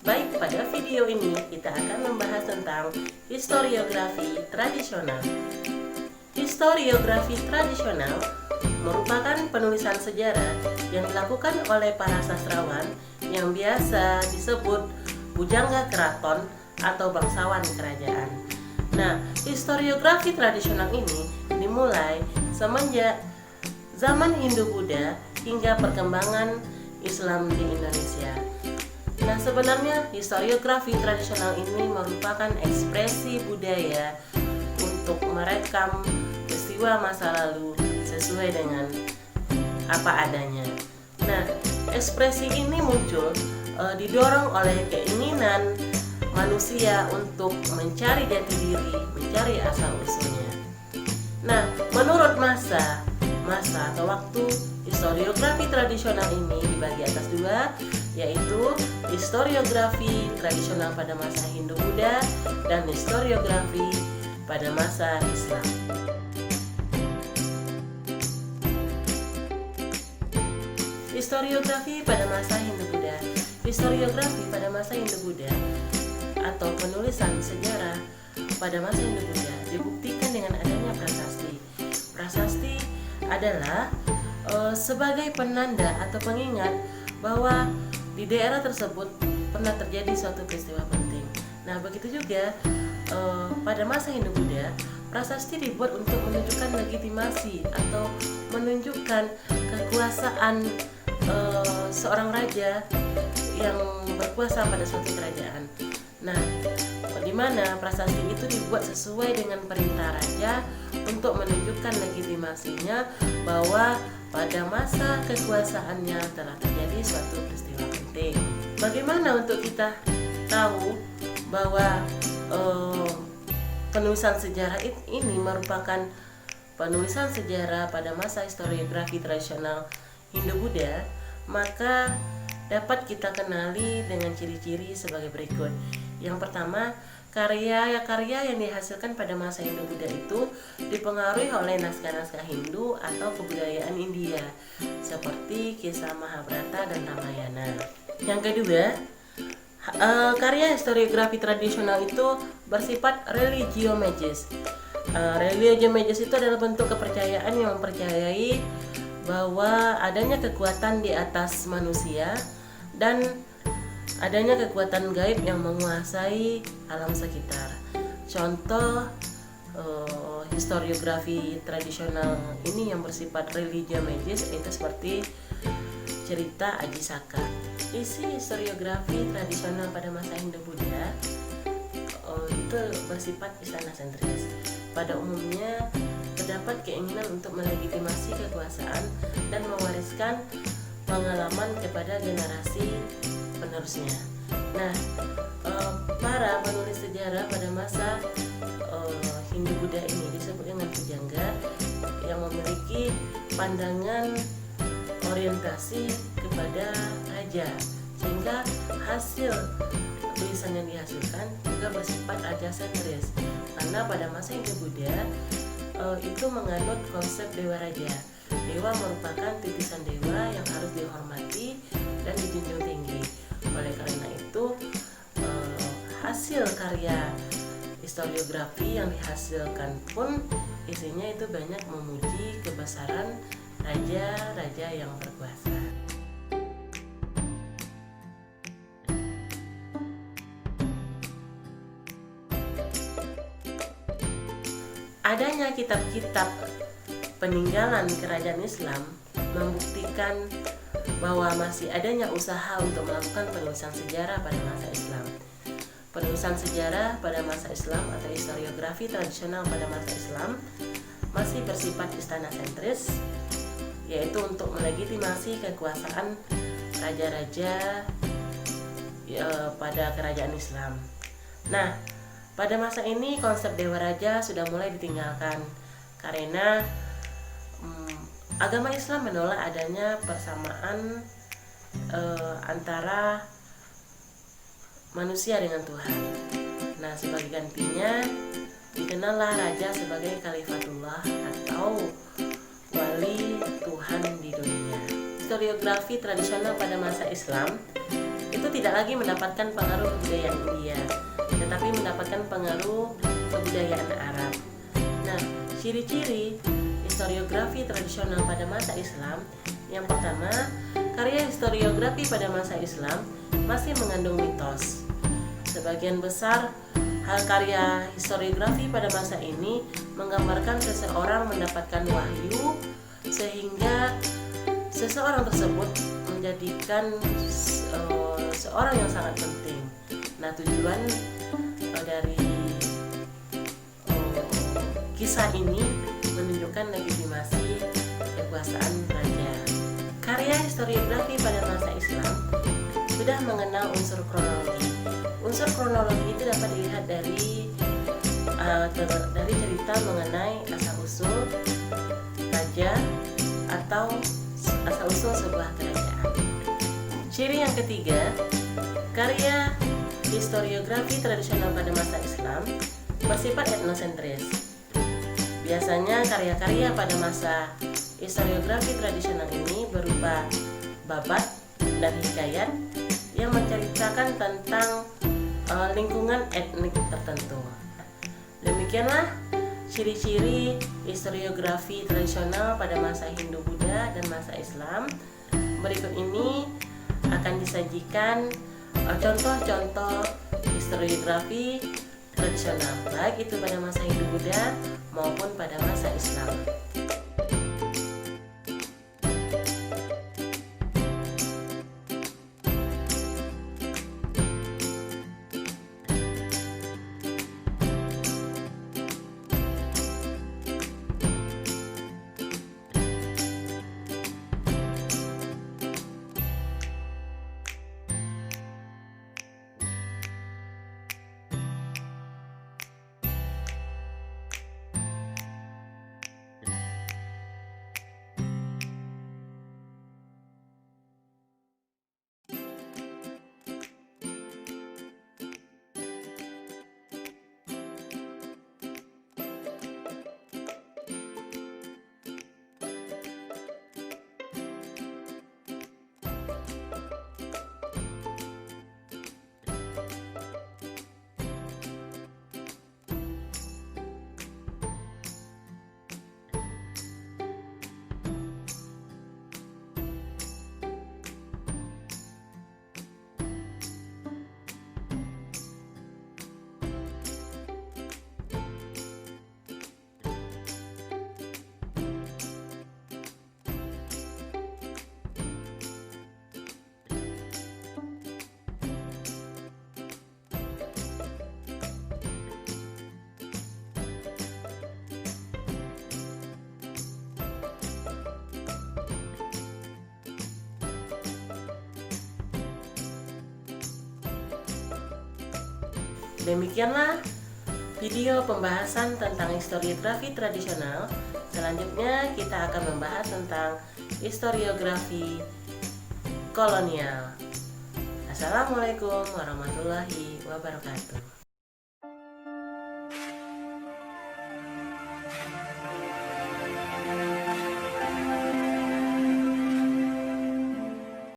Baik, pada video ini kita akan membahas tentang historiografi tradisional. Historiografi tradisional merupakan penulisan sejarah yang dilakukan oleh para sastrawan yang biasa disebut pujangga keraton atau bangsawan kerajaan. Nah, historiografi tradisional ini dimulai semenjak zaman Hindu-Buddha hingga perkembangan Islam di Indonesia. Nah, sebenarnya historiografi tradisional ini merupakan ekspresi budaya untuk merekam peristiwa masa lalu sesuai dengan apa adanya. Nah, ekspresi ini muncul didorong oleh keinginan manusia untuk mencari jati diri, mencari asal-usulnya. Nah, menurut masa atau waktu, historiografi tradisional ini dibagi atas dua, yaitu historiografi tradisional pada masa Hindu-Buddha dan historiografi pada masa Islam. Historiografi pada masa Hindu-Buddha. Historiografi pada masa Hindu-Buddha atau penulisan sejarah pada masa Hindu-Buddha dibuktikan dengan adanya prasasti. Prasasti adalah sebagai penanda atau pengingat bahwa di daerah tersebut pernah terjadi suatu peristiwa penting. Nah, begitu juga pada masa Hindu-Buddha, prasasti dibuat untuk menunjukkan legitimasi atau menunjukkan kekuasaan seorang raja yang berkuasa pada suatu kerajaan. Nah, di mana prasasti itu dibuat sesuai dengan perintah raja untuk menunjukkan legitimasinya bahwa pada masa kekuasaannya telah terjadi suatu peristiwa penting. Bagaimana untuk kita tahu bahwa penulisan sejarah ini merupakan penulisan sejarah pada masa historiografi tradisional Hindu-Buddha? Maka dapat kita kenali dengan ciri-ciri sebagai berikut. Yang pertama, karya-karya yang dihasilkan pada masa Hindu-Buddha itu dipengaruhi oleh naskah-naskah Hindu atau kebudayaan India seperti kisah Mahabharata dan Ramayana. Yang kedua, karya historiografi tradisional itu bersifat religio-magis. Religio-magis itu adalah bentuk kepercayaan yang mempercayai bahwa adanya kekuatan di atas manusia dan adanya kekuatan gaib yang menguasai alam sekitar. Contoh historiografi tradisional ini yang bersifat religio-magis itu seperti cerita Aji Saka. Isi historiografi tradisional pada masa Hindu-Buddha itu bersifat istana sentris. Pada umumnya terdapat keinginan untuk melegitimasi kekuasaan dan mewariskan pengalaman kepada generasi penerusnya. Nah, para penulis sejarah pada masa Hindu-Buddha ini disebut dengan pujangga yang memiliki pandangan orientasi kepada raja, sehingga hasil tulisan yang dihasilkan juga bersifat raja sentris. Karena pada masa Hindu-Buddha itu menganut konsep dewa raja. Dewa merupakan titisan dewa yang harus dihormati dan dijunjung tinggi. Oleh karena itu, hasil karya historiografi yang dihasilkan pun isinya itu banyak memuji kebesaran raja-raja yang berkuasa. Adanya kitab-kitab peninggalan kerajaan Islam membuktikan bahwa masih adanya usaha untuk melakukan penulisan sejarah pada masa Islam. Penulisan sejarah pada masa Islam atau historiografi tradisional pada masa Islam masih bersifat istana sentris, yaitu untuk melegitimasi kekuasaan raja-raja pada kerajaan Islam. Nah, pada masa ini konsep dewa raja sudah mulai ditinggalkan karena agama Islam menolak adanya persamaan antara manusia dengan Tuhan. Nah, sebagai gantinya dikenallah raja sebagai Khalifatullah atau wali Tuhan di dunia. Historiografi tradisional pada masa Islam itu tidak lagi mendapatkan pengaruh kebudayaan India, tetapi mendapatkan pengaruh kebudayaan Arab. Nah, ciri-ciri historiografi tradisional pada masa Islam. Yang pertama, karya historiografi pada masa Islam masih mengandung mitos. Sebagian besar hal karya historiografi pada masa ini menggambarkan seseorang mendapatkan wahyu sehingga seseorang tersebut menjadikan seorang yang sangat penting. Nah, tujuan dari kisah ini menunjukkan legitimasi kekuasaan raja. Karya historiografi pada masa Islam sudah mengenal unsur kronologi. Unsur kronologi itu dapat dilihat dari cerita mengenai asal-usul raja atau asal-usul sebuah kerajaan. Ciri yang ketiga, karya historiografi tradisional pada masa Islam bersifat etnosentris. Biasanya karya-karya pada masa historiografi tradisional ini berupa babat dan hikayat yang menceritakan tentang lingkungan etnik tertentu. Demikianlah ciri-ciri historiografi tradisional pada masa Hindu-Buddha dan masa Islam. Berikut ini akan disajikan contoh-contoh historiografi tradisional, baik itu pada masa Hindu-Buddha maupun pada masa Islam. Demikianlah video pembahasan tentang historiografi tradisional. Selanjutnya kita akan membahas tentang historiografi kolonial. Assalamualaikum warahmatullahi wabarakatuh.